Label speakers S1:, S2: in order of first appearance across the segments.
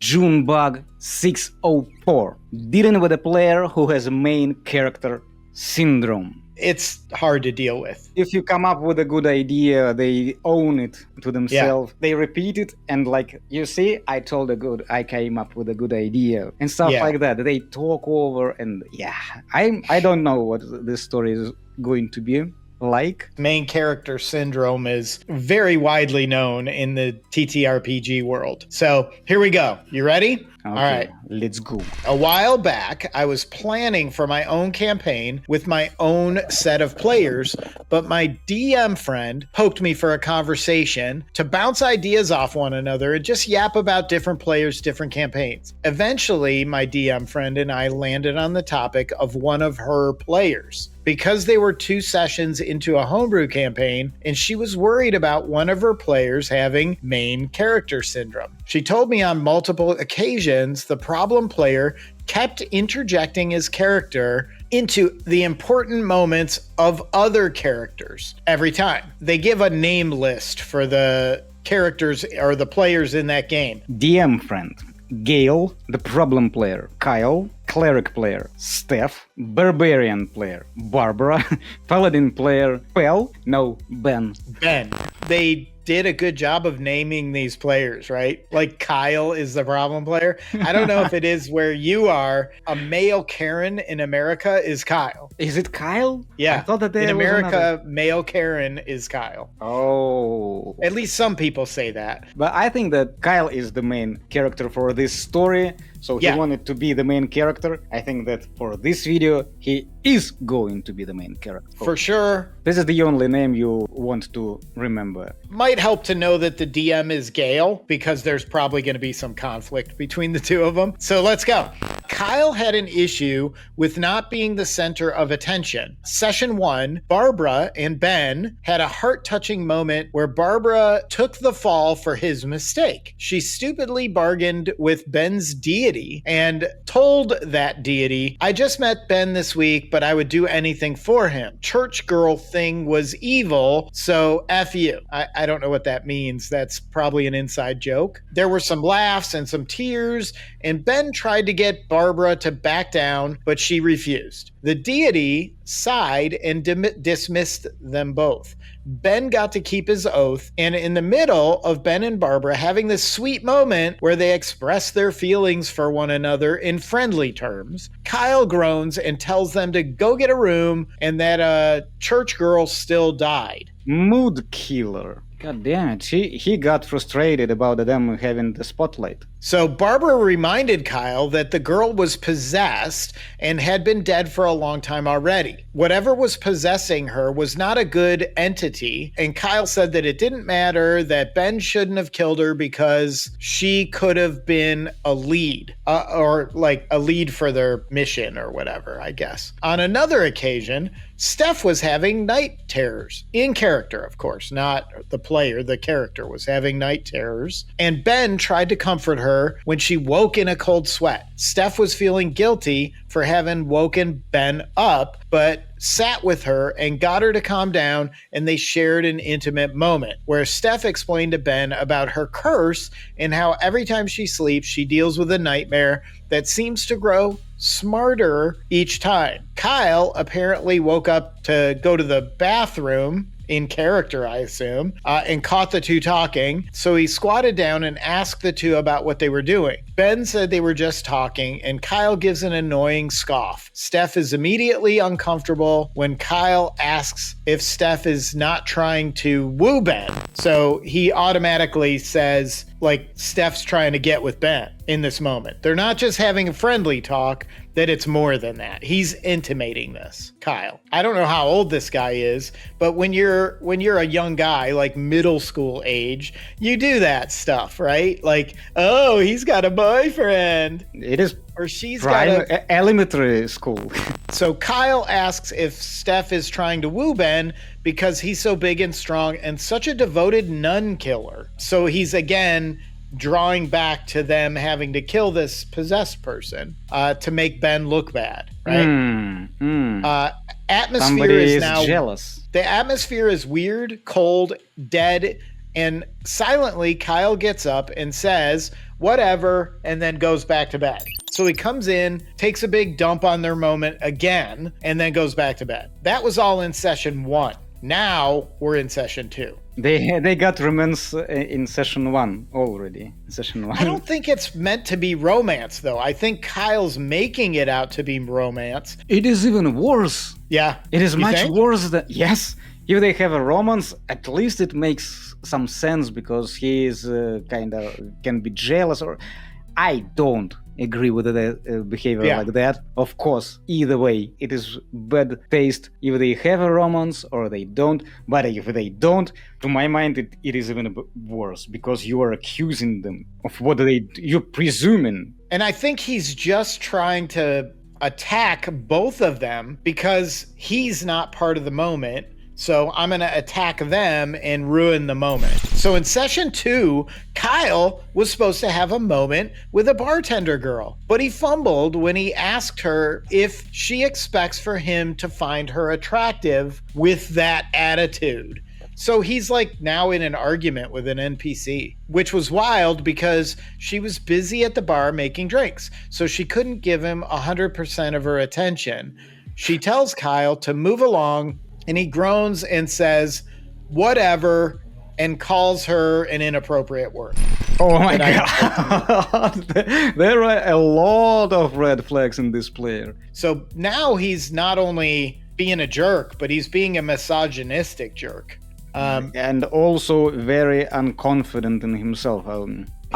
S1: Junebug 604, dealing with a player who has a main character syndrome.
S2: It's hard to deal with.
S1: If you come up with a good idea, they own it to themselves. They repeat it and like, you see, I came up with a good idea and stuff like that. They talk over and I don't know what this story is going to be like.
S2: Main character syndrome is very widely known in the TTRPG world. So here we go. You ready?
S1: Okay,
S2: all right,
S1: let's go.
S2: A while back, I was planning for my own campaign with my own set of players, but my DM friend poked me for a conversation to bounce ideas off one another and just yap about different players, different campaigns. Eventually, my DM friend and I landed on the topic of one of her players. Because they were 2 sessions into a homebrew campaign, and she was worried about one of her players having main character syndrome. She told me on multiple occasions the problem player kept interjecting his character into the important moments of other characters every time. They give a name list for the characters or the players in that game.
S1: DM friend. Gale, the problem player. Kyle, cleric player. Steph, barbarian player. Barbara, paladin player. Ben. They
S2: did a good job of naming these players, right? Like Kyle is the problem player. I don't know if it is where you are. A male Karen in America is Kyle.
S1: Is it Kyle?
S2: Yeah.
S1: I thought that
S2: in America, male Karen is Kyle.
S1: Oh.
S2: At least some people say that.
S1: But I think that Kyle is the main character for this story. So he wanted to be the main character. I think that for this video, he is going to be the main character.
S2: For sure.
S1: This is the only name you want to remember.
S2: Might help to know that the DM is Gale, because there's probably going to be some conflict between the two of them. So let's go. Kyle had an issue with not being the center of attention. Session 1, Barbara and Ben had a heart-touching moment where Barbara took the fall for his mistake. She stupidly bargained with Ben's deity and told that deity, "I just met Ben this week, but I would do anything for him. Church girl thing was evil, so F you." I don't know what that means. That's probably an inside joke. There were some laughs and some tears, and Ben tried to get Barbara to back down, but she refused. The deity sighed and dismissed them both. Ben got to keep his oath, and in the middle of Ben and Barbara having this sweet moment where they express their feelings for one another in friendly terms, Kyle groans and tells them to go get a room and that a church girl still died.
S1: Mood killer. God damn it, he got frustrated about them having the spotlight.
S2: So Barbara reminded Kyle that the girl was possessed and had been dead for a long time already. Whatever was possessing her was not a good entity, and Kyle said that it didn't matter, that Ben shouldn't have killed her because she could have been a lead, or like a lead for their mission or whatever, I guess. On another occasion, Steph was having night terrors. In character, of course, not the player. The character was having night terrors. And Ben tried to comfort her when she woke in a cold sweat. Steph was feeling guilty for having woken Ben up, but sat with her and got her to calm down, and they shared an intimate moment where Steph explained to Ben about her curse and how every time she sleeps, she deals with a nightmare that seems to grow smarter each time. Kyle apparently woke up to go to the bathroom, in character, I assume, and caught the two talking. So he squatted down and asked the two about what they were doing. Ben said they were just talking, and Kyle gives an annoying scoff. Steph is immediately uncomfortable when Kyle asks if Steph is not trying to woo Ben. So he automatically says, like, Steph's trying to get with Ben in this moment. They're not just having a friendly talk, that it's more than that. He's intimating this, Kyle. I don't know how old this guy is, but when you're a young guy, like middle school age, you do that stuff, right? Like, oh, he's got a boyfriend.
S1: It is,
S2: or she's got a
S1: elementary school.
S2: So Kyle asks if Steph is trying to woo Ben because he's so big and strong and such a devoted nun killer. So he's again drawing back to them having to kill this possessed person to make Ben look bad, right? Atmosphere
S1: Somebody
S2: is
S1: is
S2: now
S1: jealous.
S2: The atmosphere is weird, cold, dead, and silently Kyle gets up and says, whatever, and then goes back to bed. So he comes in, takes a big dump on their moment again, and then goes back to bed. That was all in session 1. Now we're in session 2.
S1: They got romance in session 1 already. Session 1.
S2: I don't think it's meant to be romance, though. I think Kyle's making it out to be romance.
S1: It is even worse.
S2: Yeah.
S1: It is much worse than... Yes. If they have a romance, at least it makes some sense because he is kind of can be jealous or... I don't agree with the behavior like that. Of course, either way, it is bad taste if they have a romance or they don't. But if they don't, to my mind, it is even worse because you are accusing them of what you're presuming.
S2: And I think he's just trying to attack both of them because he's not part of the moment. So I'm going to attack them and ruin the moment. So in session 2, Kyle was supposed to have a moment with a bartender girl, but he fumbled when he asked her if she expects for him to find her attractive with that attitude. So he's like now in an argument with an NPC, which was wild because she was busy at the bar making drinks. So she couldn't give him 100% of her attention. She tells Kyle to move along, and he groans and says, whatever, and calls her an inappropriate word.
S1: Oh my God. There are a lot of red flags in this player.
S2: So now he's not only being a jerk, but he's being a misogynistic jerk.
S1: And also very unconfident in himself.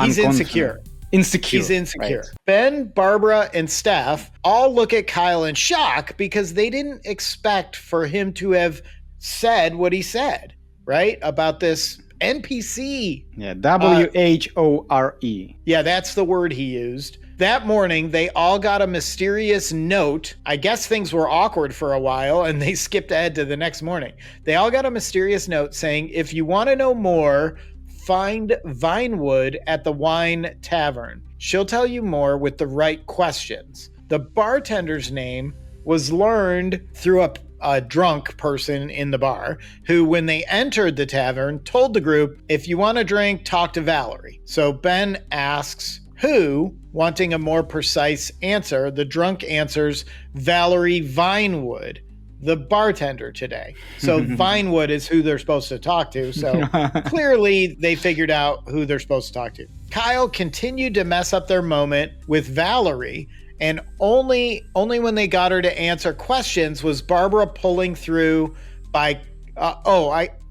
S2: He's insecure. He's insecure. Right. Ben, Barbara, and Steph all look at Kyle in shock because they didn't expect for him to have said what he said, right? About this NPC.
S1: Yeah, W-H-O-R-E.
S2: Yeah, that's the word he used. That morning, they all got a mysterious note. I guess things were awkward for a while, and they skipped ahead to the next morning. They all got a mysterious note saying, if you want to know more, find Vinewood at the Wine Tavern. She'll tell you more with the right questions. The bartender's name was learned through a drunk person in the bar who, when they entered the tavern, told the group, if you want a drink, talk to Valerie. So Ben asks who, wanting a more precise answer. The drunk answers Valerie Vinewood, the bartender today. So Vinewood is who they're supposed to talk to. So clearly they figured out who they're supposed to talk to. Kyle continued to mess up their moment with Valerie, and only when they got her to answer questions was Barbara pulling through by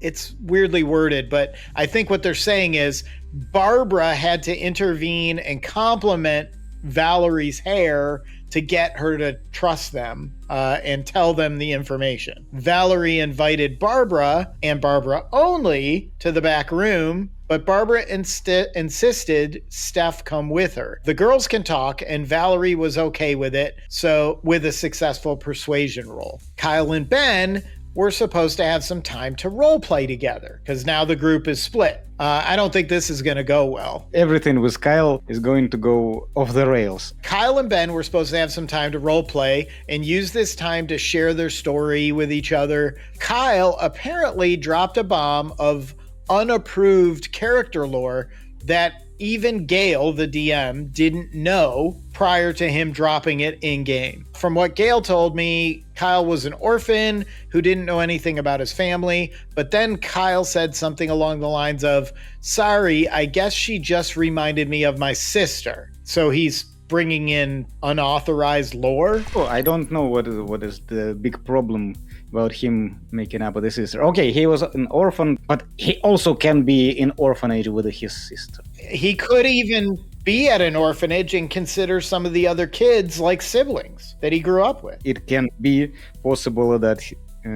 S2: it's weirdly worded, but I think what they're saying is Barbara had to intervene and compliment Valerie's hair to get her to trust them and tell them the information. Valerie invited Barbara and Barbara only to the back room, but Barbara insisted Steph come with her. The girls can talk, and Valerie was okay with it, so with a successful persuasion roll. Kyle and Ben were supposed to have some time to role play together because now the group is split. I don't think this is going to go well.
S1: Everything with Kyle is going to go off the rails.
S2: Kyle and Ben were supposed to have some time to role play and use this time to share their story with each other. Kyle apparently dropped a bomb of unapproved character lore that even Gail, the DM, didn't know prior to him dropping it in game. From what Gail told me, Kyle was an orphan who didn't know anything about his family, but then Kyle said something along the lines of, sorry, I guess she just reminded me of my sister. So he's bringing in unauthorized lore.
S1: Oh, I don't know what is the big problem about him making up with his sister. Okay, he was an orphan, but he also can be in orphanage with his sister.
S2: He could even be at an orphanage and consider some of the other kids like siblings that he grew up with.
S1: It can be possible that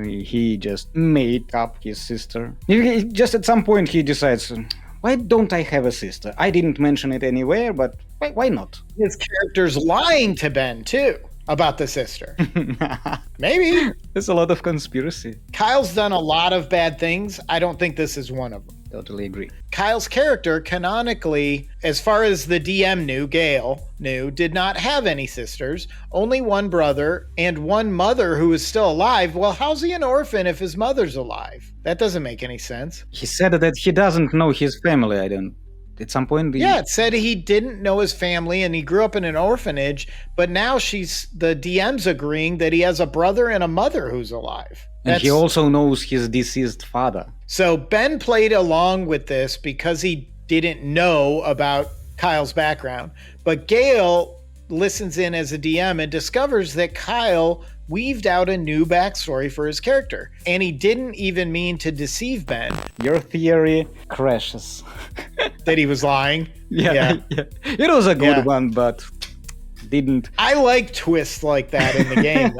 S1: he just made up his sister. Just at some point he decides, why don't I have a sister? I didn't mention it anywhere, but why not?
S2: His character's lying to Ben too about the sister. Maybe.
S1: There's a lot of conspiracy.
S2: Kyle's done a lot of bad things. I don't think this is one of them.
S1: Totally agree.
S2: Kyle's character, canonically, as far as the DM knew, Gail knew, did not have any sisters, only one brother and one mother who is still alive. Well, how's he an orphan if his mother's alive? That doesn't make any sense.
S1: He said that he doesn't know his family. at some point?
S2: Yeah, it said he didn't know his family and he grew up in an orphanage, but now the DM's agreeing that he has a brother and a mother who's alive.
S1: And he also knows his deceased father.
S2: So Ben played along with this because he didn't know about Kyle's background. But Gale listens in as a DM and discovers that Kyle weaved out a new backstory for his character. And he didn't even mean to deceive Ben.
S1: Your theory crashes.
S2: That he was lying?
S1: Yeah. It was a good one, but didn't.
S2: I like twists like that in the game.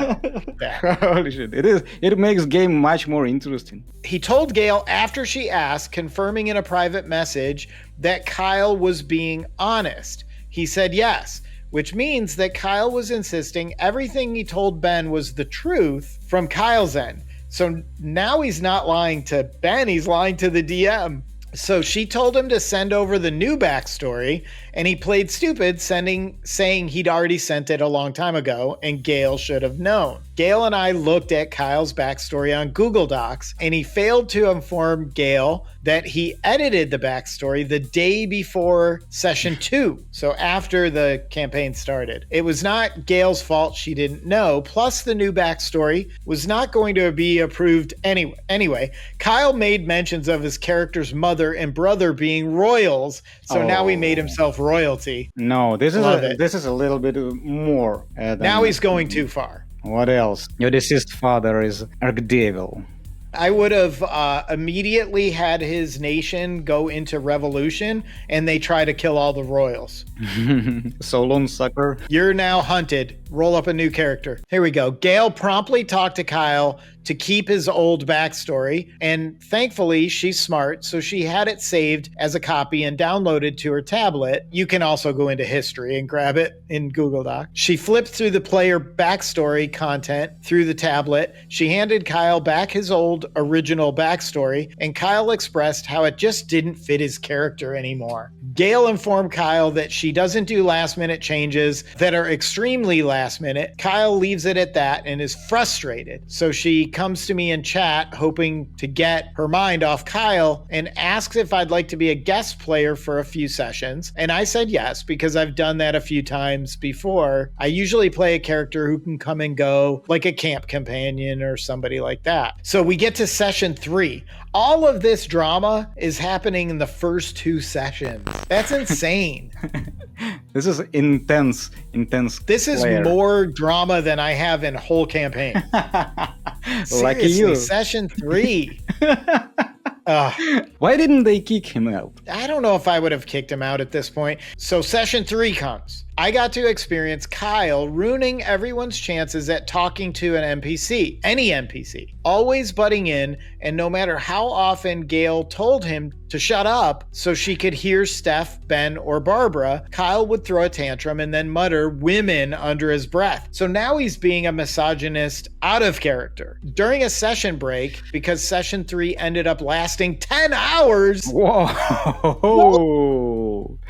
S1: Holy shit. It makes game much more interesting.
S2: He told Gale after she asked, confirming in a private message, that Kyle was being honest. He said yes, which means that Kyle was insisting everything he told Ben was the truth from Kyle's end. So now he's not lying to Ben, he's lying to the DM. So she told him to send over the new backstory, and he played stupid, saying he'd already sent it a long time ago, and Gale should have known. Gale and I looked at Kyle's backstory on Google Docs, and he failed to inform Gale that he edited the backstory the day before session 2, so after the campaign started. It was not Gale's fault she didn't know, plus the new backstory was not going to be approved anyway. Kyle made mentions of his character's mother and brother being royals, so now he made himself royalty.
S1: No, this is a little bit more.
S2: Now he's going too far.
S1: What else? Your deceased father is Archdevil.
S2: I would have immediately had his nation go into revolution and they try to kill all the royals.
S1: So long, sucker.
S2: You're now hunted. Roll up a new character. Here we go. Gale promptly talked to Kyle to keep his old backstory, and thankfully she's smart, so she had it saved as a copy and downloaded to her tablet. You can also go into history and grab it in Google Doc. She flipped through the player backstory content through the tablet. She handed Kyle back his old original backstory, and Kyle expressed how it just didn't fit his character anymore. Gale informed Kyle that she doesn't do last minute changes that are extremely last minute. Kyle leaves it at that and is frustrated. So she comes to me in chat hoping to get her mind off Kyle and asks if I'd like to be a guest player for a few sessions. And I said yes, because I've done that a few times before. I usually play a character who can come and go, like a camp companion or somebody like that. So we get to session 3. All of this drama is happening in the first 2 sessions. That's insane.
S1: This is intense.
S2: This is more drama than I have in whole campaign.
S1: Lucky you.
S2: Session 3.
S1: Why didn't they kick him out?
S2: I don't know if I would have kicked him out at this point. So session 3 comes. I got to experience Kyle ruining everyone's chances at talking to an NPC, any NPC, always butting in, and no matter how often Gale told him to shut up so she could hear Steph, Ben, or Barbara, Kyle would throw a tantrum and then mutter women under his breath. So now he's being a misogynist out of character. During a session break, because session 3 ended up lasting 10 hours.
S1: Whoa.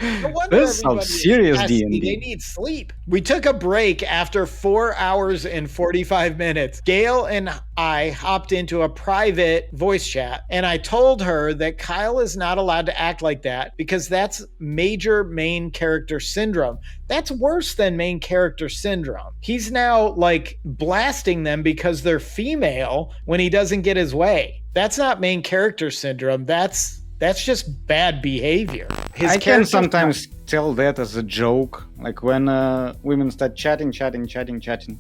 S2: No,
S1: this is some serious D&D.
S2: They need sleep. We took a break after 4 hours and 45 minutes. Gale and I hopped into a private voice chat, and I told her that Kyle is not allowed to act like that because that's major main character syndrome. That's worse than main character syndrome. He's now like blasting them because they're female when he doesn't get his way. That's not main character syndrome. That's just bad behavior.
S1: I can sometimes tell that as a joke, like when women start chatting,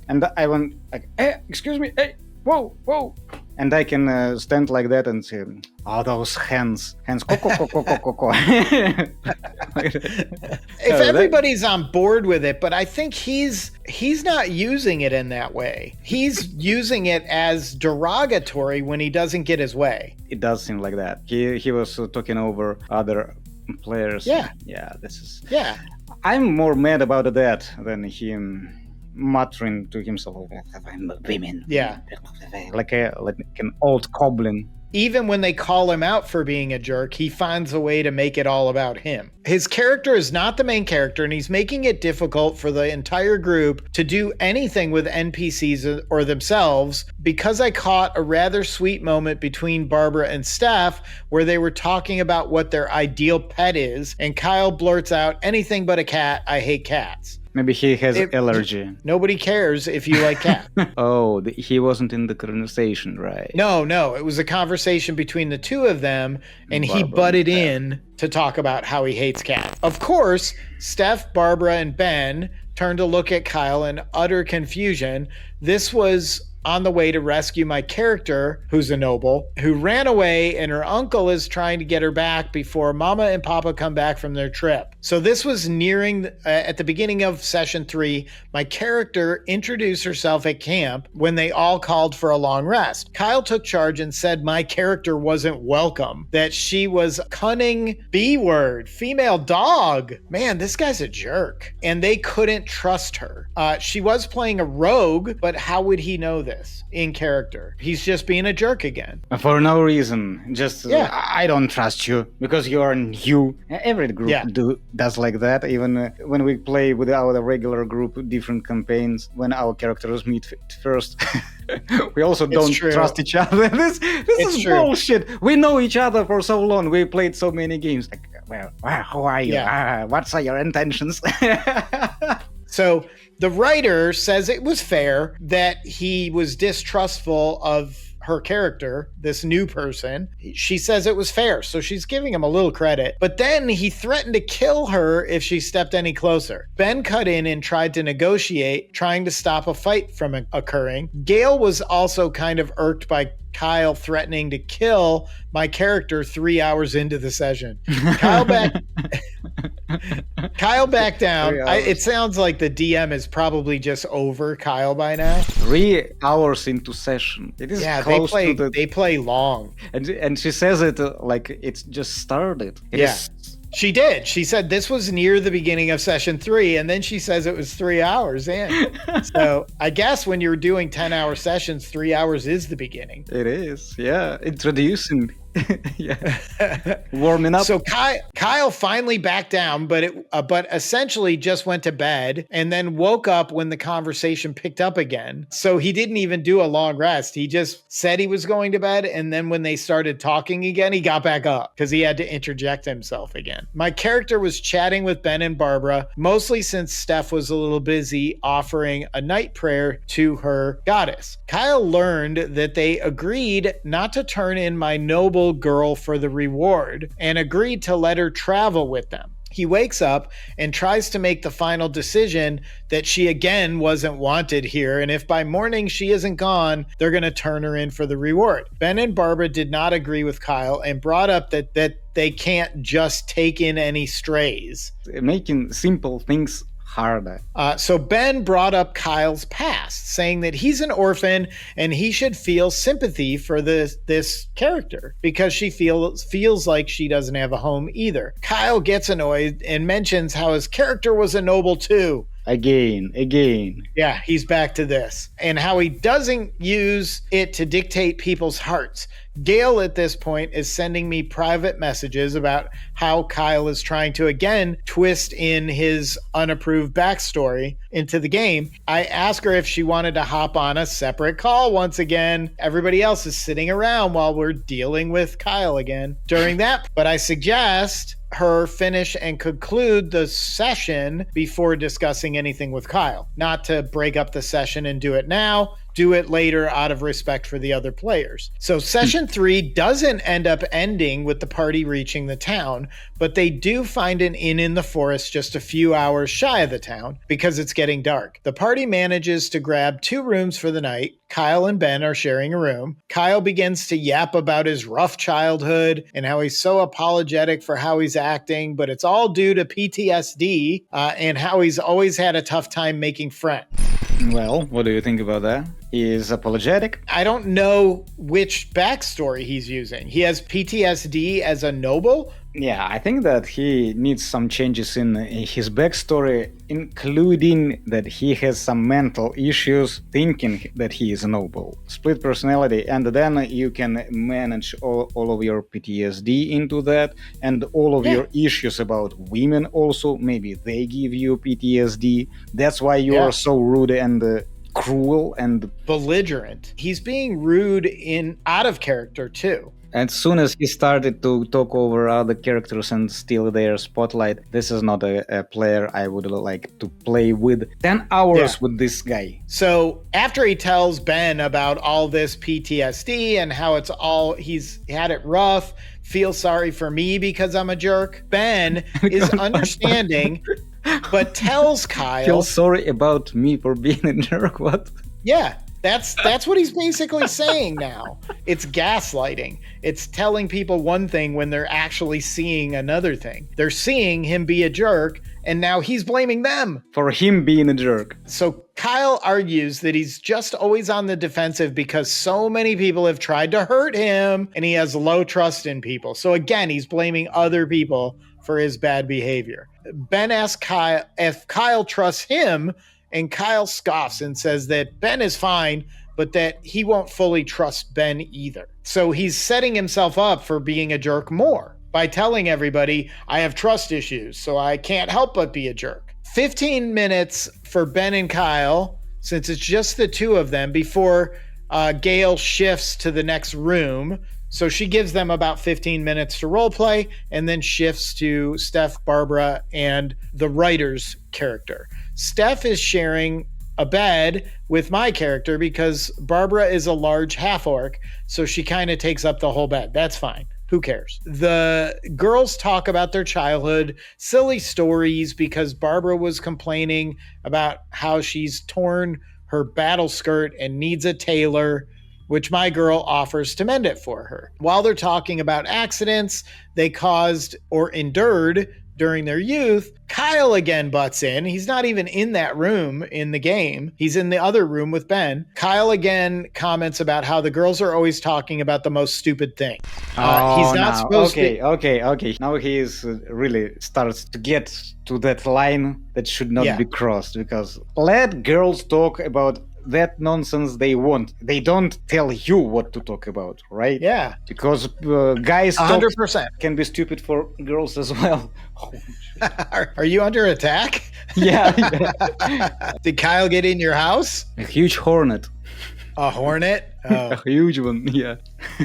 S1: and I went like, "Hey, excuse me, hey, whoa," and I can stand like that and say, "Oh, those hands, co."
S2: If everybody's on board with it, but I think he's not using it in that way. He's using it as derogatory when he doesn't get his way.
S1: It does seem like that. He was talking over other players.
S2: Yeah.
S1: This is.
S2: Yeah.
S1: I'm more mad about that than him muttering to himself, "I'm women."
S2: Yeah.
S1: Like an old goblin.
S2: Even when they call him out for being a jerk, he finds a way to make it all about him. His character is not the main character, and he's making it difficult for the entire group to do anything with NPCs or themselves, because I caught a rather sweet moment between Barbara and Steph where they were talking about what their ideal pet is, and Kyle blurts out, "Anything but a cat, I hate cats."
S1: Maybe he has allergy.
S2: Nobody cares if you like cats.
S1: Oh, he wasn't in the conversation, right?
S2: No. It was a conversation between the two of them, and he butted in to talk about how he hates cats. Of course, Steph, Barbara, and Ben turned to look at Kyle in utter confusion. This was on the way to rescue my character, who's a noble, who ran away, and her uncle is trying to get her back before Mama and Papa come back from their trip. So this was nearing, at the beginning of session 3, my character introduced herself at camp when they all called for a long rest. Kyle took charge and said my character wasn't welcome, that she was cunning B-word, female dog. Man, this guy's a jerk. And they couldn't trust her. She was playing a rogue, but how would he know this in character? He's just being a jerk again.
S1: For no reason. Just, I don't trust you because you are new. Every group does like that. Even when we play with our regular group, different campaigns, when our characters meet first, we also don't trust each other. This is bullshit. We know each other for so long. We played so many games. Like, well, how are you? What's your intentions?
S2: So the writer says it was fair that he was distrustful of her character, this new person. She says it was fair, so she's giving him a little credit. But then he threatened to kill her if she stepped any closer. Ben cut in and tried to negotiate, trying to stop a fight from occurring. Gail was also kind of irked by Kyle threatening to kill my character 3 hours into the session. Kyle backed down. It sounds like the DM is probably just over Kyle by now.
S1: 3 hours into session. It is close to the...
S2: They play long.
S1: And she says it like it's just started.
S2: She did. She said this was near the beginning of session 3, and then she says it was 3 hours in. So I guess when you're doing 10-hour sessions, 3 hours is the beginning.
S1: It is, introducing. Warming up.
S2: So Kyle finally backed down, but essentially just went to bed and then woke up when the conversation picked up again. So he didn't even do a long rest. He just said he was going to bed, and then when they started talking again, he got back up because he had to interject himself again. My character was chatting with Ben and Barbara, mostly since Steph was a little busy offering a night prayer to her goddess. Kyle learned that they agreed not to turn in my noble girl for the reward and agreed to let her travel with them. He wakes up and tries to make the final decision that she again wasn't wanted here, and if by morning she isn't gone, they're going to turn her in for the reward. Ben and Barbara did not agree with Kyle and brought up that they can't just take in any strays.
S1: Making simple things harder.
S2: So Ben brought up Kyle's past, saying that he's an orphan and he should feel sympathy for this character because she feels like she doesn't have a home either. Kyle gets annoyed and mentions how his character was a noble too.
S1: Again.
S2: Yeah, he's back to this. And how he doesn't use it to dictate people's hearts. Gail at this point is sending me private messages about how Kyle is trying to again twist in his unapproved backstory into the game. I ask her if she wanted to hop on a separate call once again. Everybody else is sitting around while we're dealing with Kyle again during that. But I suggest her finish and conclude the session before discussing anything with Kyle. Not to break up the session and do it now. Do it later out of respect for the other players. So session 3 doesn't end up ending with the party reaching the town, but they do find an inn in the forest just a few hours shy of the town because it's getting dark. The party manages to grab 2 rooms for the night. Kyle and Ben are sharing a room. Kyle begins to yap about his rough childhood and how he's so apologetic for how he's acting, but it's all due to PTSD and how he's always had a tough time making friends.
S1: Well, what do you think about that? is apologetic.
S2: I don't know which backstory he's using. He has PTSD as a noble.
S1: Yeah, I think that he needs some changes in his backstory, including that he has some mental issues thinking that he is a noble. Split personality, and then you can manage all of your PTSD into that, and all of your issues about women also. Maybe they give you PTSD. That's why you are so rude and cruel and
S2: belligerent. He's being rude out of character too.
S1: As soon as he started to talk over other characters and steal their spotlight, this is not a player I would like to play with 10 hours with this guy.
S2: So after he tells Ben about all this PTSD and how he's had it rough, feels sorry for me because I'm a jerk, Ben is understanding, but tells Kyle...
S1: Feel sorry about me for being a jerk, what?
S2: Yeah. That's what he's basically saying now. It's gaslighting. It's telling people one thing when they're actually seeing another thing. They're seeing him be a jerk, and now he's blaming them
S1: for him being a jerk.
S2: So Kyle argues that he's just always on the defensive because so many people have tried to hurt him, and he has low trust in people. So again, he's blaming other people for his bad behavior. Ben asks Kyle if Kyle trusts him, and Kyle scoffs and says that Ben is fine, but that he won't fully trust Ben either. So he's setting himself up for being a jerk more by telling everybody, I have trust issues, so I can't help but be a jerk. 15 minutes for Ben and Kyle, since it's just the two of them, before Gail shifts to the next room. So she gives them about 15 minutes to role play and then shifts to Steph, Barbara, and the writer's character. Steph is sharing a bed with my character because Barbara is a large half-orc, so she kind of takes up the whole bed. That's fine. Who cares? The girls talk about their childhood, silly stories, because Barbara was complaining about how she's torn her battle skirt and needs a tailor, which my girl offers to mend it for her. While they're talking about accidents they caused or endured during their youth, Kyle again butts in. He's not even in that room in the game. He's in the other room with Ben. Kyle again comments about how the girls are always talking about the most stupid thing. He's not supposed to...
S1: Okay. Now he is really starts to get to that line that should not be crossed, because let girls talk about that nonsense they want. They don't tell you what to talk about, right?
S2: Yeah.
S1: Because guys
S2: 100%
S1: can be stupid for girls as well.
S2: Are you under attack?
S1: Yeah.
S2: Did Kyle get in your house?
S1: A huge hornet.
S2: A hornet? Oh.
S1: A huge one, yeah.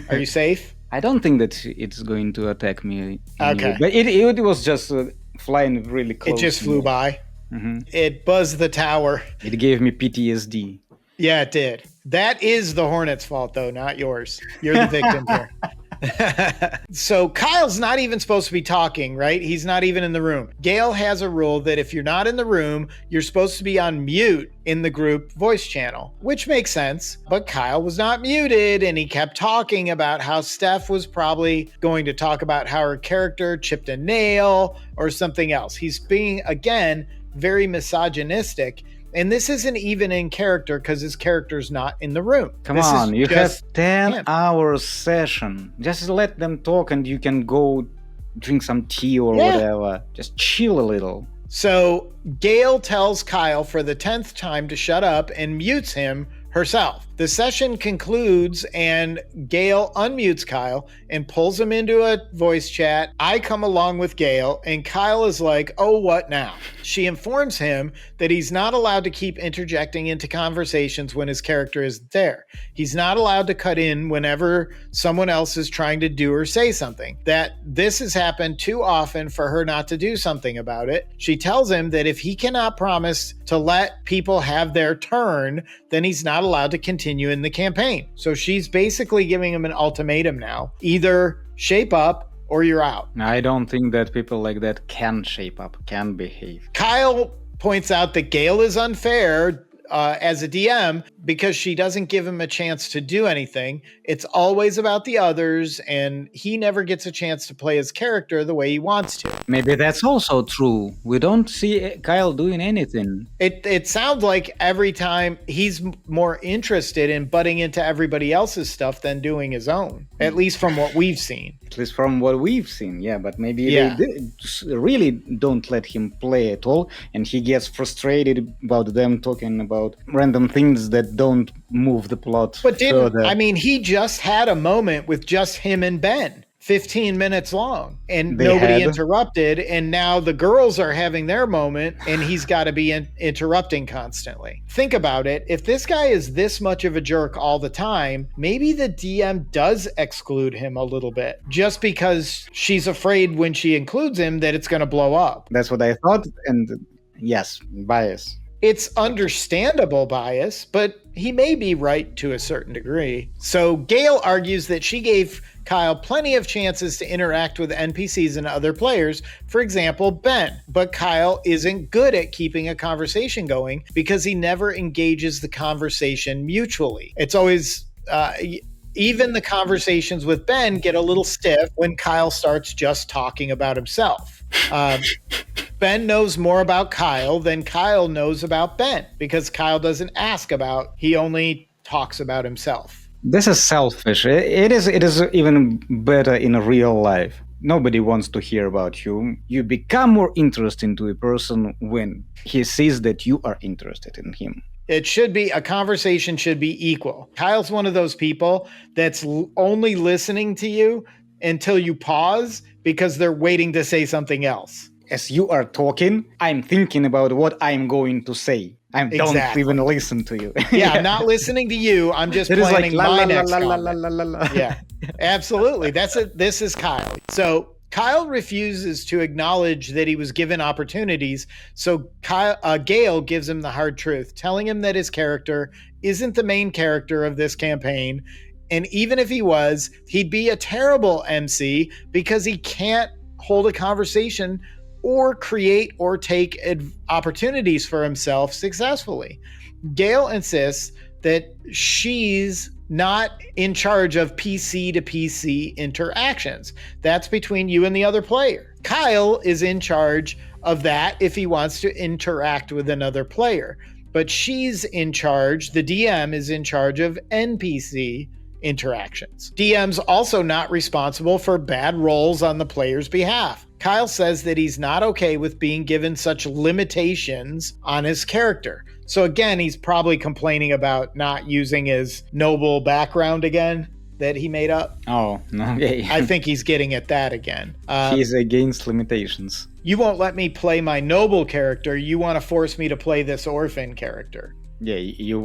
S2: Are you safe?
S1: I don't think that it's going to attack me.
S2: Okay.
S1: But it was just flying really close.
S2: It just flew by.
S1: Mm-hmm.
S2: It buzzed the tower.
S1: It gave me PTSD.
S2: Yeah, it did. That is the hornet's fault, though, not yours. You're the victim here. So Kyle's not even supposed to be talking, right? He's not even in the room. Gail has a rule that if you're not in the room, you're supposed to be on mute in the group voice channel, which makes sense. But Kyle was not muted, and he kept talking about how Steph was probably going to talk about how her character chipped a nail or something else. He's being, again, very misogynistic. And this isn't even in character because his character's not in the room.
S1: Come on, you have 10 hours session. Just let them talk and you can go drink some tea or whatever. Just chill a little.
S2: So Gail tells Kyle for the 10th time to shut up and mutes him herself. The session concludes and Gail unmutes Kyle and pulls him into a voice chat. I come along with Gail and Kyle is like, oh, what now? She informs him that he's not allowed to keep interjecting into conversations when his character is there. He's not allowed to cut in whenever someone else is trying to do or say something. That this has happened too often for her not to do something about it. She tells him that if he cannot promise to let people have their turn, then he's not allowed to continue in the campaign. So she's basically giving him an ultimatum now. Either shape up or you're out.
S1: I don't think that people like that can shape up, can behave.
S2: Kyle points out that Gail is unfair as a DM because she doesn't give him a chance to do anything. It's always about the others, and he never gets a chance to play his character the way he wants to.
S1: Maybe that's also true. We don't see Kyle doing anything.
S2: It sounds like every time he's more interested in butting into everybody else's stuff than doing his own, at least from what we've seen.
S1: At least from what we've seen, yeah. But maybe they really don't let him play at all, and he gets frustrated about them talking about random things that don't move the plot further.
S2: I mean, he just had a moment with just him and Ben. 15 minutes long, and nobody interrupted, and now the girls are having their moment and he's got to be interrupting constantly. Think about it. If this guy is this much of a jerk all the time, maybe the DM does exclude him a little bit just because she's afraid when she includes him that it's going to blow up.
S1: That's what I thought, and yes, bias.
S2: It's understandable bias, but he may be right to a certain degree. So Gail argues that she gave Kyle plenty of chances to interact with NPCs and other players, for example, Ben. But Kyle isn't good at keeping a conversation going because he never engages the conversation mutually. It's always... even the conversations with Ben get a little stiff when Kyle starts just talking about himself. Ben knows more about Kyle than Kyle knows about Ben because Kyle doesn't ask about, he only talks about himself.
S1: This is selfish. It is even better in real life. Nobody wants to hear about you. You become more interesting to a person when he sees that you are interested in him.
S2: It should be, a conversation should be equal. Kyle's one of those people that's only listening to you until you pause because they're waiting to say something else.
S1: As you are talking, I'm thinking about what I'm going to say. I don't even listen to you.
S2: Yeah, I'm not listening to you. I'm just planning my next comment. Yeah, absolutely. This is Kyle. So Kyle refuses to acknowledge that he was given opportunities. So Gail gives him the hard truth, telling him that his character isn't the main character of this campaign. And even if he was, he'd be a terrible MC because he can't hold a conversation or create or take opportunities for himself successfully. Gail insists that she's not in charge of PC to PC interactions. That's between you and the other player. Kyle is in charge of that if he wants to interact with another player. But she's in charge, the DM is in charge of NPC interactions. DM's also not responsible for bad rolls on the player's behalf. Kyle says that he's not okay with being given such limitations on his character. So again, he's probably complaining about not using his noble background again that he made up.
S1: Oh, okay.
S2: I think he's getting at that again.
S1: He's against limitations.
S2: You won't let me play my noble character. You want to force me to play this orphan character.
S1: Yeah, you're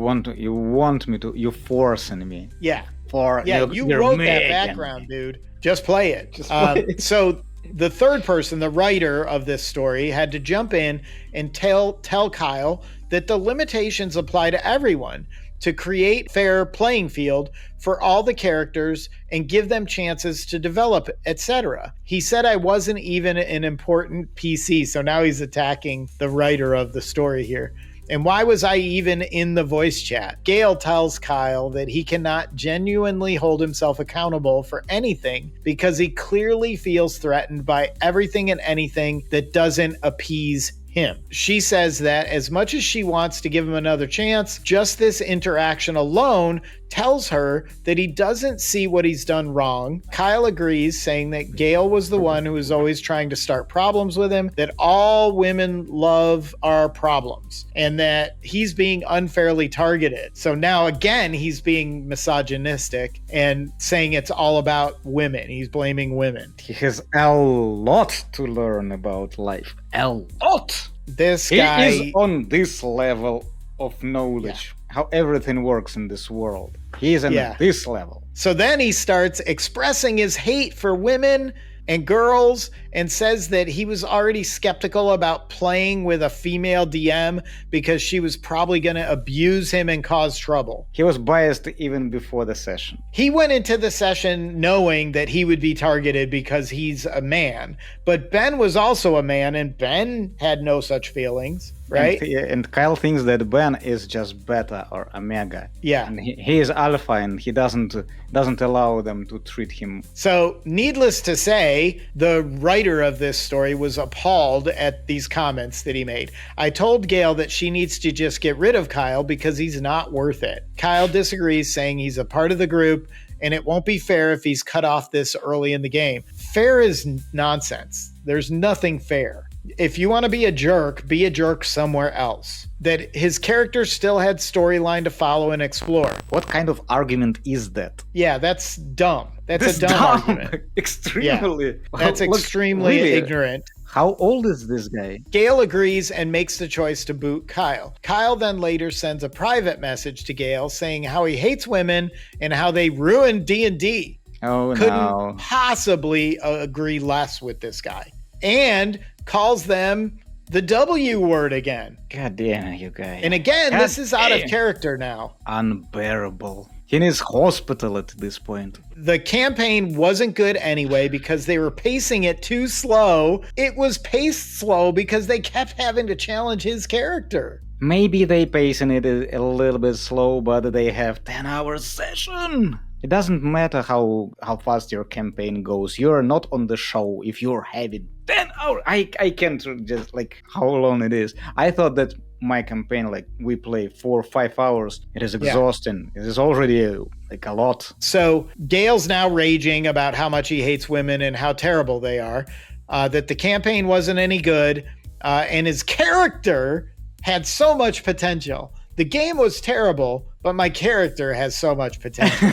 S1: forcing me.
S2: Yeah.
S1: You
S2: wrote that background, dude. Just play it. So the third person, the writer of this story, had to jump in and tell Kyle that the limitations apply to everyone to create fair playing field for all the characters and give them chances to develop, etc. He said I wasn't even an important PC, so now he's attacking the writer of the story here. And why was I even in the voice chat? Gail tells Kyle that he cannot genuinely hold himself accountable for anything because he clearly feels threatened by everything and anything that doesn't appease him. She says that as much as she wants to give him another chance, just this interaction alone tells her that he doesn't see what he's done wrong. Kyle agrees, saying that Gail was the one who was always trying to start problems with him, that all women love are problems, and that he's being unfairly targeted. So now again, he's being misogynistic and saying it's all about women. He's blaming women.
S1: He has a lot to learn about life. A lot.
S2: This guy
S1: is on this level of knowledge. How everything works in this world. He is on this level.
S2: So then he starts expressing his hate for women and girls and says that he was already skeptical about playing with a female DM because she was probably going to abuse him and cause trouble.
S1: He was biased even before the session.
S2: He went into the session knowing that he would be targeted because he's a man, but Ben was also a man, and Ben had no such feelings, right?
S1: And Kyle thinks that Ben is just beta or omega.
S2: Yeah.
S1: And he is alpha, and he doesn't allow them to treat him.
S2: So, needless to say, the writer of this story was appalled at these comments that he made. I told Gail that she needs to just get rid of Kyle because he's not worth it. Kyle disagrees, saying he's a part of the group and it won't be fair if he's cut off this early in the game. Fair is nonsense. There's nothing fair. If you want to be a jerk somewhere else. That his character still had storyline to follow and explore.
S1: What kind of argument is that?
S2: Yeah, that's dumb. That's a dumb argument.
S1: Extremely.
S2: Yeah, that's extremely ignorant.
S1: How old is this guy?
S2: Gail agrees and makes the choice to boot Kyle. Kyle then later sends a private message to Gail saying how he hates women and how they ruined D&D. Couldn't possibly agree less with this guy. And calls them the W word again.
S1: God damn you guys.
S2: And again, this is out of character now.
S1: Unbearable. He needs hospital at this point.
S2: The campaign wasn't good anyway because they were pacing it too slow. It was paced slow because they kept having to challenge his character.
S1: Maybe they pacing it a little bit slow, but they have 10-hour session. It doesn't matter how fast your campaign goes. You're not on the show if you're having 10 hours. I can't just how long it is. I thought that my campaign, we play 4 or 5 hours. It is exhausting. It is already a lot.
S2: So Gail's now raging about how much he hates women and how terrible they are. That the campaign wasn't any good. And his character had so much potential. The game was terrible, but my character has so much potential.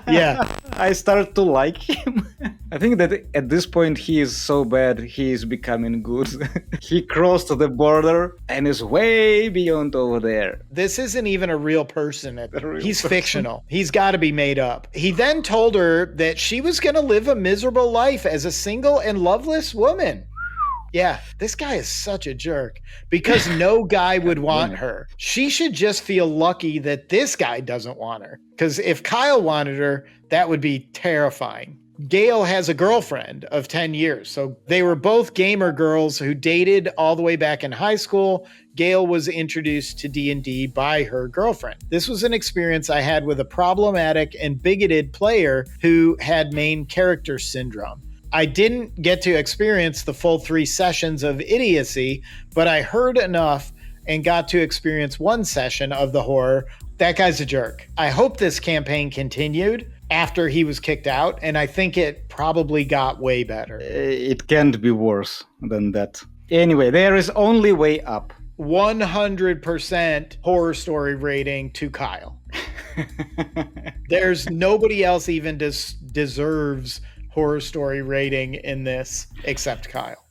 S2: Yeah.
S1: I started to like him. I think that at this point he is so bad, he is becoming good. He crossed the border and is way beyond over there.
S2: This isn't even a real person. He's fictional. He's got to be made up. He then told her that she was going to live a miserable life as a single and loveless woman. Yeah, this guy is such a jerk because no guy would want her. She should just feel lucky that this guy doesn't want her, because if Kyle wanted her, that would be terrifying. Gail has a girlfriend of 10 years. So they were both gamer girls who dated all the way back in high school. Gail was introduced to D&D by her girlfriend. This was an experience I had with a problematic and bigoted player who had main character syndrome. I didn't get to experience the full 3 sessions of idiocy, but I heard enough and got to experience 1 session of the horror. That guy's a jerk. I hope this campaign continued after he was kicked out, and I think it probably got way better.
S1: It can't be worse than that. Anyway, there is only way up.
S2: 100% horror story rating to Kyle. There's nobody else even deserves horror story rating in this except Kyle.